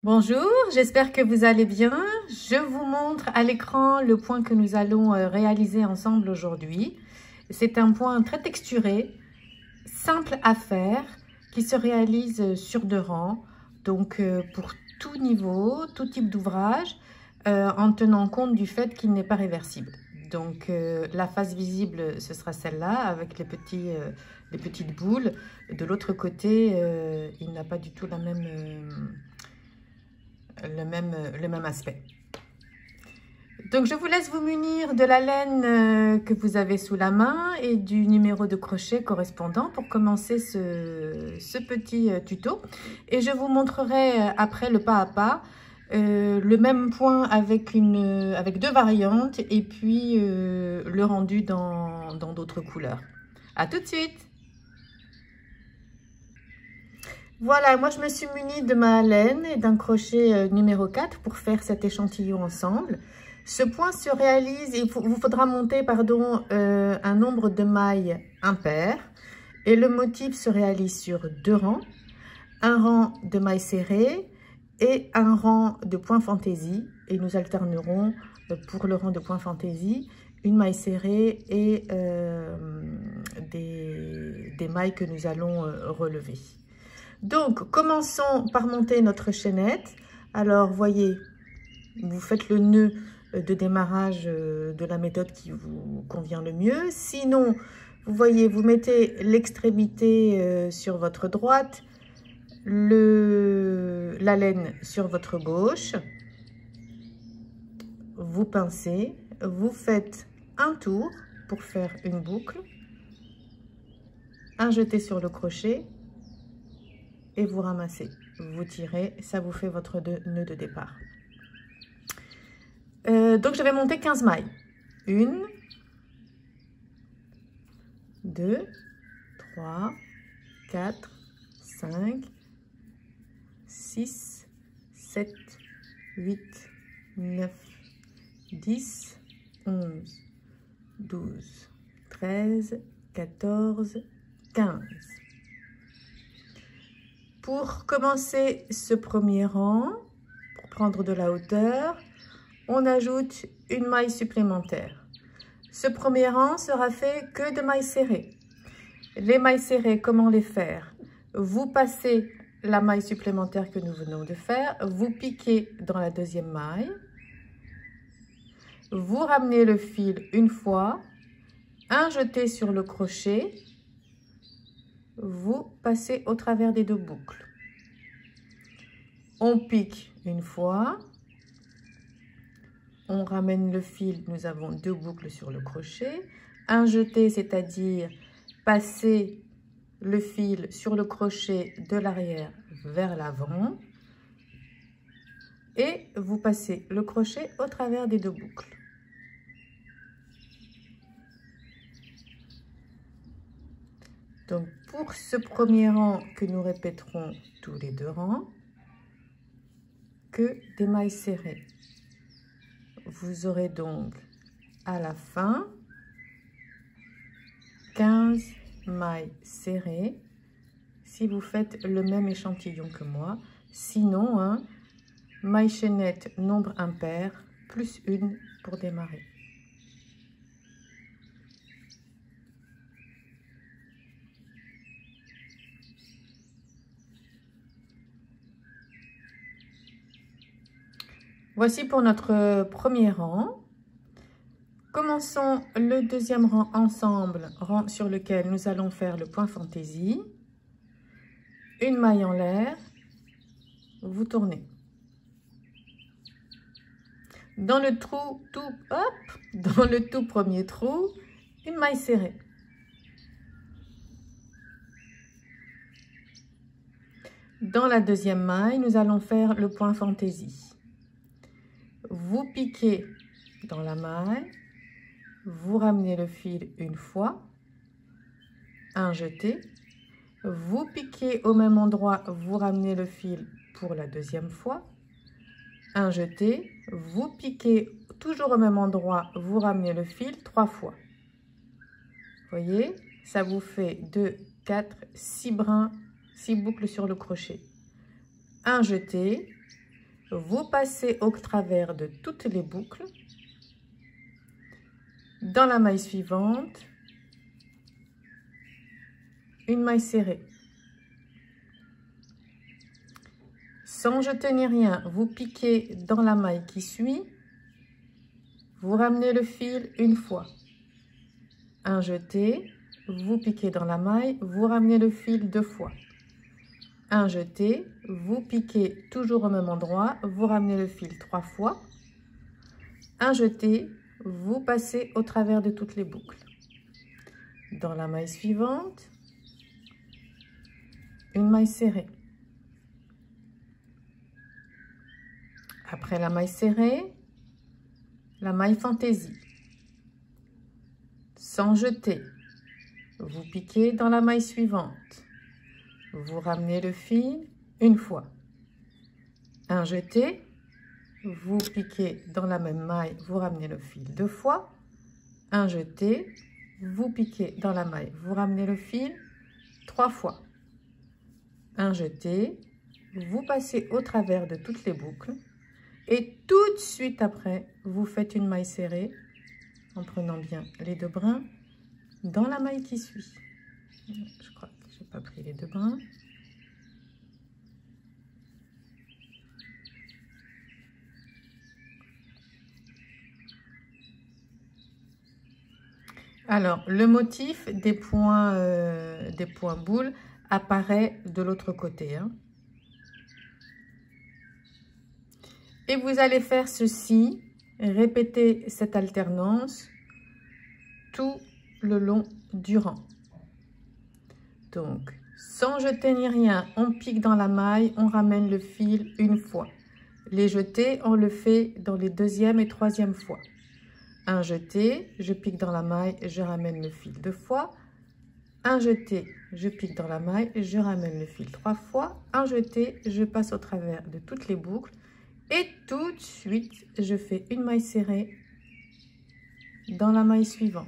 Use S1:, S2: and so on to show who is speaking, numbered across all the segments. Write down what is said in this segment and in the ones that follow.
S1: Bonjour, j'espère que vous allez bien. Je vous montre à l'écran le point que nous allons réaliser ensemble aujourd'hui. C'est un point très texturé, simple à faire, qui se réalise sur 2 rangs, donc pour tout niveau, tout type d'ouvrage, en tenant compte du fait qu'il n'est pas réversible. Donc la face visible, ce sera celle-là, avec les petites boules. De l'autre côté, il n'a pas du tout le même aspect. Donc je vous laisse vous munir de la laine que vous avez sous la main et du numéro de crochet correspondant pour commencer ce petit tuto. Et je vous montrerai après le pas à pas le même point avec 2 variantes et puis le rendu dans d'autres couleurs. À tout de suite! Voilà, moi je me suis munie de ma laine et d'un crochet numéro 4 pour faire cet échantillon ensemble. Ce point se réalise, il vous faudra monter un nombre de mailles impair et le motif se réalise sur 2 rangs, un rang de mailles serrées et un rang de points fantaisie, et nous alternerons pour le rang de points fantaisie une maille serrée et des mailles que nous allons relever. Donc, commençons par monter notre chaînette. Alors, voyez, vous faites le nœud de démarrage de la méthode qui vous convient le mieux. Sinon, vous voyez, vous mettez l'extrémité sur votre droite, la laine sur votre gauche. Vous pincez, vous faites un tour pour faire une boucle, un jeté sur le crochet, et vous ramassez, vous tirez, ça vous fait votre nœud de départ. Donc je vais monter 15 mailles. 1, 2, 3, 4, 5, 6, 7, 8, 9, 10, 11, 12, 13, 14, 15. Pour commencer ce premier rang, pour prendre de la hauteur, on ajoute une maille supplémentaire. Ce premier rang sera fait que de mailles serrées. Les mailles serrées, comment les faire? Vous passez la maille supplémentaire que nous venons de faire, vous piquez dans la deuxième maille, vous ramenez le fil une fois, un jeté sur le crochet, vous passez au travers des 2 boucles. On pique une fois, on ramène le fil, nous avons 2 boucles sur le crochet, un jeté, c'est-à-dire passer le fil sur le crochet de l'arrière vers l'avant, et vous passez le crochet au travers des 2 boucles. Donc pour ce premier rang que nous répéterons tous les 2 rangs, que des mailles serrées. Vous aurez donc à la fin 15 mailles serrées si vous faites le même échantillon que moi. Sinon, maille chaînette nombre impair plus 1 pour démarrer. Voici pour notre premier rang. Commençons le deuxième rang ensemble, rang sur lequel nous allons faire le point fantaisie. Une maille en l'air, vous tournez. Dans le tout premier trou, une maille serrée. Dans la deuxième maille, nous allons faire le point fantaisie. Vous piquez dans la maille, vous ramenez le fil une fois, un jeté, vous piquez au même endroit, vous ramenez le fil pour la deuxième fois, un jeté, vous piquez toujours au même endroit, vous ramenez le fil 3 fois. Vous voyez, ça vous fait 2, 4, 6 brins, 6 boucles sur le crochet. Un jeté, vous passez au travers de toutes les boucles. Dans la maille suivante, une maille serrée. Sans jeter ni rien, vous piquez dans la maille qui suit. Vous ramenez le fil une fois. Un jeté, vous piquez dans la maille, vous ramenez le fil 2 fois. Un jeté, vous piquez toujours au même endroit, vous ramenez le fil 3 fois. Un jeté, vous passez au travers de toutes les boucles. Dans la maille suivante, une maille serrée. Après la maille serrée, la maille fantaisie. Sans jeter, vous piquez dans la maille suivante. Vous ramenez le fil une fois. Un jeté, vous piquez dans la même maille, vous ramenez le fil 2 fois. Un jeté, vous piquez dans la maille, vous ramenez le fil 3 fois. Un jeté, vous passez au travers de toutes les boucles. Et tout de suite après, vous faites une maille serrée en prenant bien les 2 brins dans la maille qui suit. Je crois que je n'ai pas pris les 2 brins. Alors, le motif des points boules apparaît de l'autre côté, hein. Et vous allez faire ceci, répéter cette alternance tout le long du rang. Donc, sans jeter ni rien, on pique dans la maille, on ramène le fil une fois. Les jetés, on le fait dans les 2e et 3e fois. Un jeté, je pique dans la maille, je ramène le fil 2 fois. Un jeté, je pique dans la maille, je ramène le fil 3 fois. Un jeté, je passe au travers de toutes les boucles. Et tout de suite, je fais une maille serrée dans la maille suivante.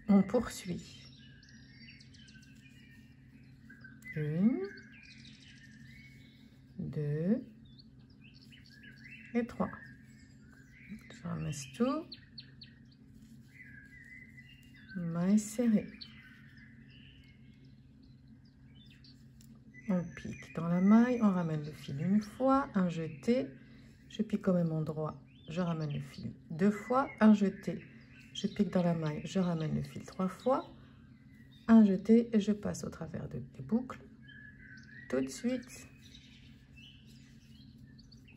S1: On poursuit. 1, 2 et 3. Je ramasse tout. Maille serrée. On pique dans la maille, on ramène le fil une fois, un jeté, je pique au même endroit, je ramène le fil 2 fois, un jeté, je pique dans la maille, je ramène le fil 3 fois, un jeté et je passe au travers des boucles. Tout de suite,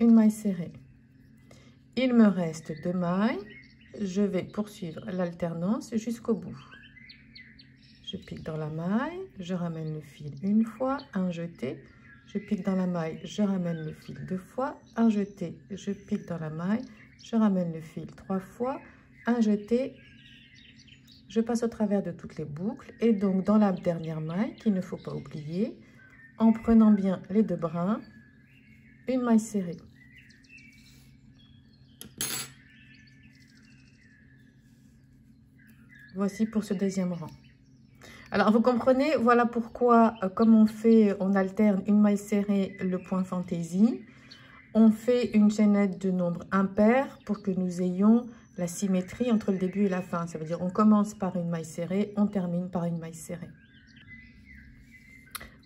S1: une maille serrée. Il me reste 2 mailles, je vais poursuivre l'alternance jusqu'au bout. Je pique dans la maille, je ramène le fil une fois, un jeté, je pique dans la maille, je ramène le fil 2 fois, un jeté, je pique dans la maille, je ramène le fil 3 fois, un jeté, je passe au travers de toutes les boucles et donc dans la dernière maille qu'il ne faut pas oublier, en prenant bien les 2 brins, une maille serrée. Voici pour ce 2e rang. Alors, vous comprenez, voilà pourquoi, comme on alterne une maille serrée, le point fantaisie, on fait une chaînette de nombres impairs pour que nous ayons la symétrie entre le début et la fin. Ça veut dire on commence par une maille serrée, on termine par une maille serrée.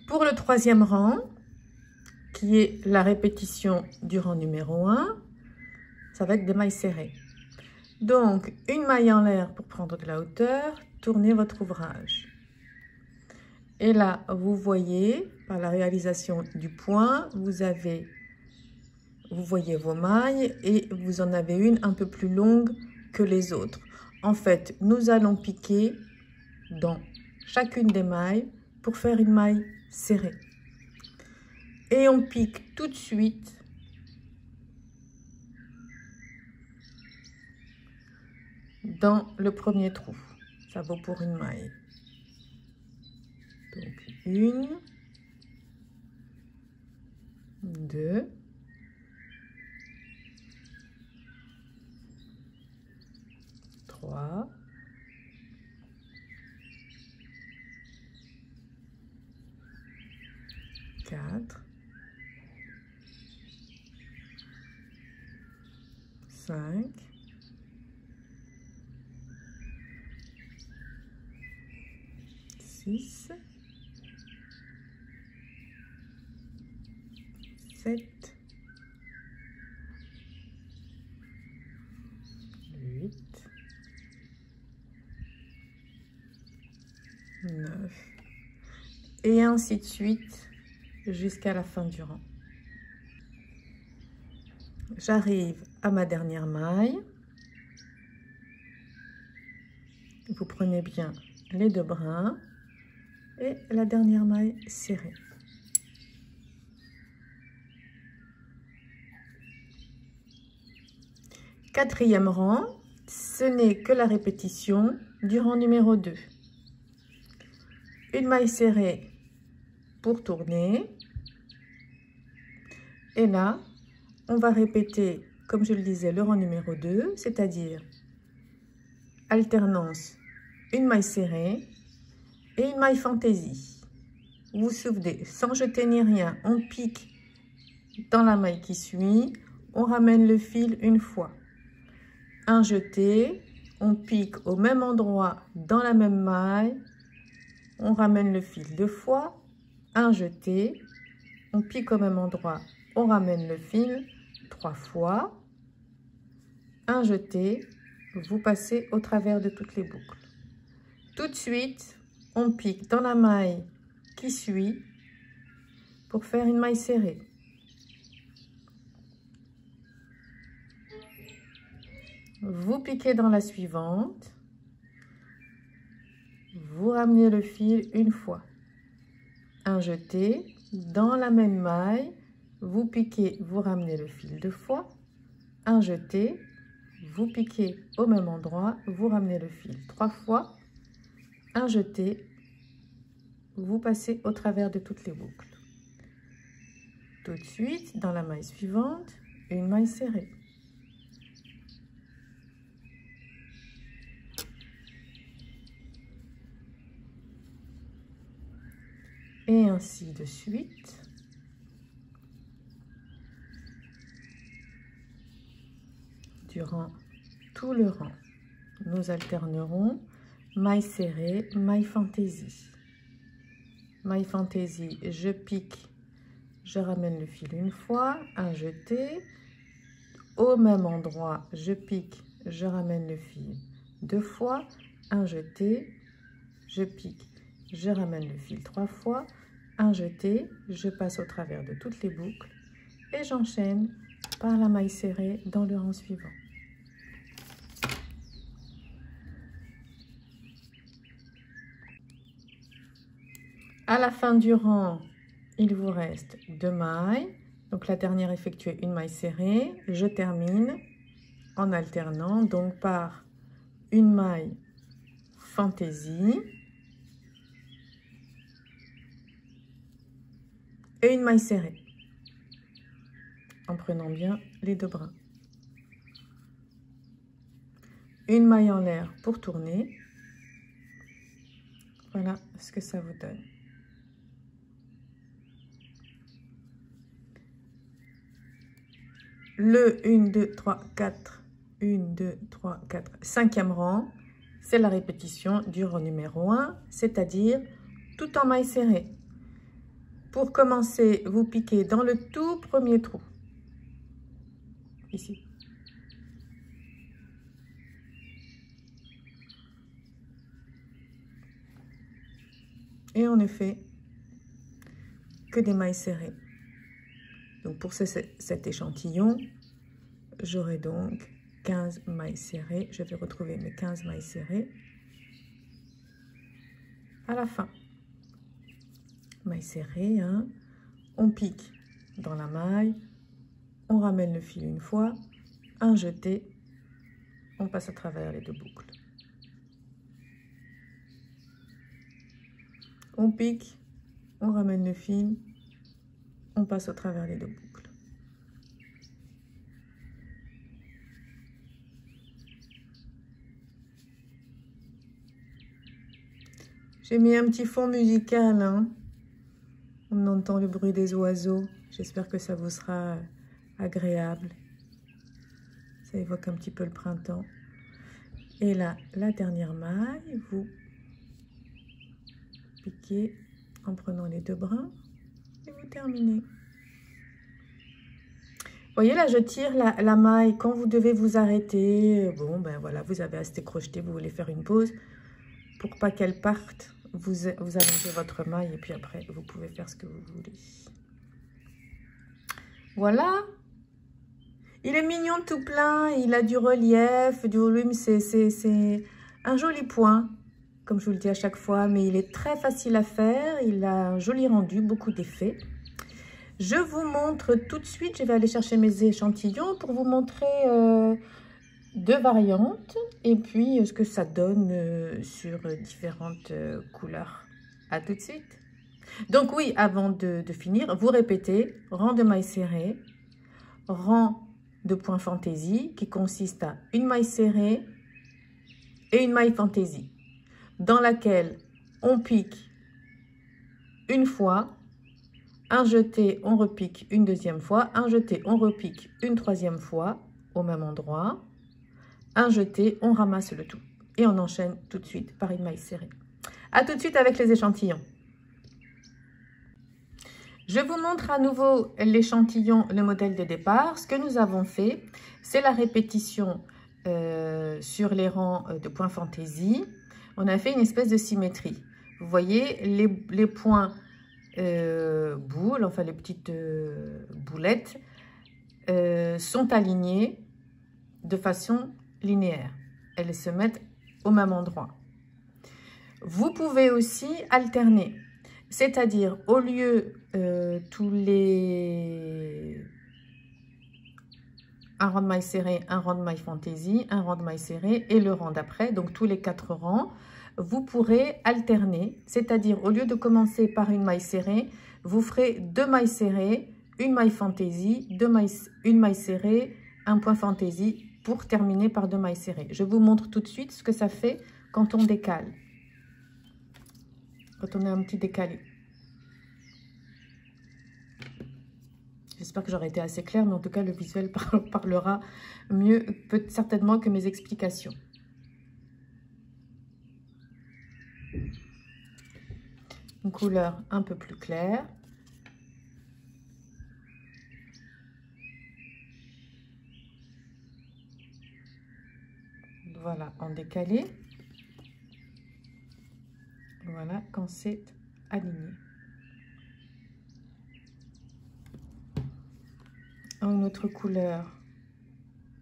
S1: Pour le 3e rang, qui est la répétition du rang numéro 1, ça va être des mailles serrées. Donc, une maille en l'air pour prendre de la hauteur, tournez votre ouvrage. Et là, vous voyez, par la réalisation du point, vous voyez vos mailles et vous en avez une un peu plus longue que les autres. En fait, nous allons piquer dans chacune des mailles pour faire une maille serrée. Et on pique tout de suite dans le premier trou. Ça vaut pour une maille. Donc, 1, 2, 3, 4, 5, 6, 7, 8, 9, et ainsi de suite jusqu'à la fin du rang. J'arrive à ma dernière maille. Vous prenez bien les deux brins et la dernière maille serrée. Quatrième rang, ce n'est que la répétition du rang numéro 2. Une maille serrée pour tourner. Et là, on va répéter, comme je le disais, le rang numéro 2, c'est-à-dire alternance, une maille serrée et une maille fantaisie. Vous vous souvenez, sans jeter ni rien, on pique dans la maille qui suit, on ramène le fil une fois. Un jeté, on pique au même endroit dans la même maille, on ramène le fil deux fois, un jeté, on pique au même endroit, on ramène le fil 3 fois, un jeté, vous passez au travers de toutes les boucles. Tout de suite, on pique dans la maille qui suit pour faire une maille serrée. Vous piquez dans la suivante, vous ramenez le fil une fois, un jeté, dans la même maille, vous piquez, vous ramenez le fil deux fois, un jeté, vous piquez au même endroit, vous ramenez le fil 3 fois, un jeté, vous passez au travers de toutes les boucles. Tout de suite, dans la maille suivante, une maille serrée. Et ainsi de suite. Durant tout le rang, nous alternerons maille serrée, maille fantaisie. Maille fantaisie, je pique, je ramène le fil une fois, un jeté. Au même endroit, je pique, je ramène le fil deux fois, un jeté, je pique, je ramène le fil 3 fois, un jeté, je passe au travers de toutes les boucles et j'enchaîne par la maille serrée dans le rang suivant. À la fin du rang, il vous reste 2 mailles. Donc la dernière effectuée, une maille serrée. Je termine en alternant donc par une maille fantaisie et une maille serrée en prenant bien les deux brins. Une maille en l'air pour tourner. Voilà ce que ça vous donne. Le 1, 2, 3, 4, 1, 2, 3, 4, 5e rang, c'est la répétition du rang numéro 1, c'est-à-dire tout en maille serrée. Pour commencer, vous piquez dans le tout premier trou, ici. Et on ne fait que des mailles serrées. Donc pour cet échantillon, j'aurai donc 15 mailles serrées. Je vais retrouver mes 15 mailles serrées à la fin. Maille serrée, hein. On pique dans la maille, on ramène le fil une fois, un jeté, on passe à travers les deux boucles. On pique, on ramène le fil, on passe au travers les deux boucles. J'ai mis un petit fond musical, hein. On entend le bruit des oiseaux. J'espère que ça vous sera agréable. Ça évoque un petit peu le printemps. Et là, la dernière maille, vous piquez en prenant les 2 brins et vous terminez. Vous voyez là, je tire la maille quand vous devez vous arrêter. Bon, ben voilà, vous avez assez crocheté, vous voulez faire une pause. Pour pas qu'elle parte, vous allongez votre maille et puis après, vous pouvez faire ce que vous voulez. Voilà. Il est mignon tout plein, il a du relief, du volume, c'est un joli point, comme je vous le dis à chaque fois, mais il est très facile à faire, il a un joli rendu, beaucoup d'effets. Je vous montre tout de suite, je vais aller chercher mes échantillons pour vous montrer 2 variantes et puis ce que ça donne sur différentes couleurs. À tout de suite. Donc oui, avant de finir, vous répétez rang de mailles serrées, rang de point fantaisie qui consiste à une maille serrée et une maille fantaisie dans laquelle on pique une fois, un jeté, on repique une deuxième fois, un jeté, on repique une troisième fois au même endroit, un jeté, on ramasse le tout et on enchaîne tout de suite par une maille serrée. À tout de suite avec les échantillons. Je vous montre à nouveau l'échantillon, le modèle de départ. Ce que nous avons fait, c'est la répétition sur les rangs de points fantaisie. On a fait une espèce de symétrie. Vous voyez, les points boules, enfin les petites boulettes, sont alignés de façon linéaire. Elles se mettent au même endroit. Vous pouvez aussi alterner. C'est-à-dire, au lieu tous les... un rang de maille serré, un rang de maille fantaisie, un rang de maille serré et le rang d'après, donc tous les 4 rangs, vous pourrez alterner. C'est-à-dire, au lieu de commencer par une maille serrée, vous ferez 2 mailles serrées, une maille fantaisie, une maille serrée, un point fantaisie pour terminer par 2 mailles serrées. Je vous montre tout de suite ce que ça fait quand on décale. Quand on est un petit décalé. J'espère que j'aurai été assez claire, mais en tout cas, le visuel parlera mieux, certainement, que mes explications. Une couleur un peu plus claire. Voilà, en décalé. Voilà, quand c'est aligné. Une autre couleur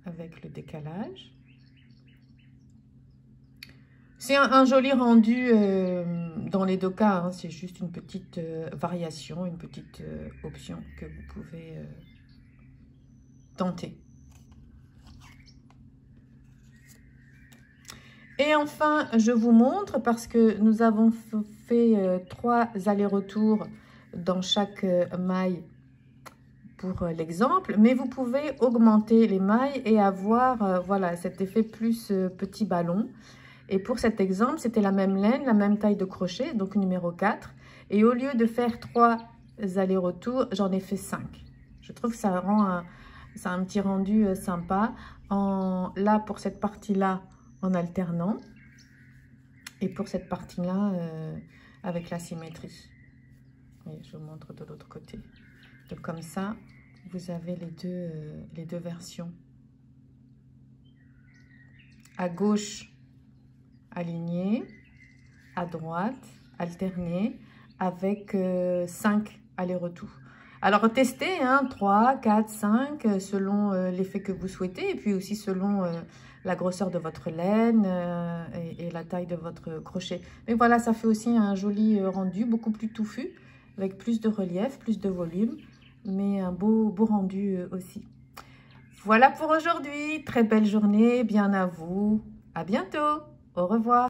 S1: avec le décalage. C'est un joli rendu dans les 2 cas. Hein, c'est juste une petite variation, une petite option que vous pouvez tenter. Et enfin, je vous montre, parce que nous avons fait 3 allers-retours dans chaque maille pour l'exemple, mais vous pouvez augmenter les mailles et avoir voilà, cet effet plus petit ballon. Et pour cet exemple, c'était la même laine, la même taille de crochet, donc numéro 4. Et au lieu de faire 3 allers-retours, j'en ai fait 5. Je trouve que ça rend un petit rendu sympa. Là, pour cette partie-là, en alternant, et pour cette partie-là avec la symétrie. Et je vous montre de l'autre côté. Donc comme ça, vous avez les deux versions. À gauche, aligné, à droite, alterné, avec 5 allers-retours. Alors testez, hein, 3, 4, 5, selon l'effet que vous souhaitez, et puis aussi selon la grosseur de votre laine et la taille de votre crochet. Mais voilà, ça fait aussi un joli rendu, beaucoup plus touffu, avec plus de relief, plus de volume, mais un beau rendu aussi. Voilà pour aujourd'hui, très belle journée, bien à vous, à bientôt, au revoir.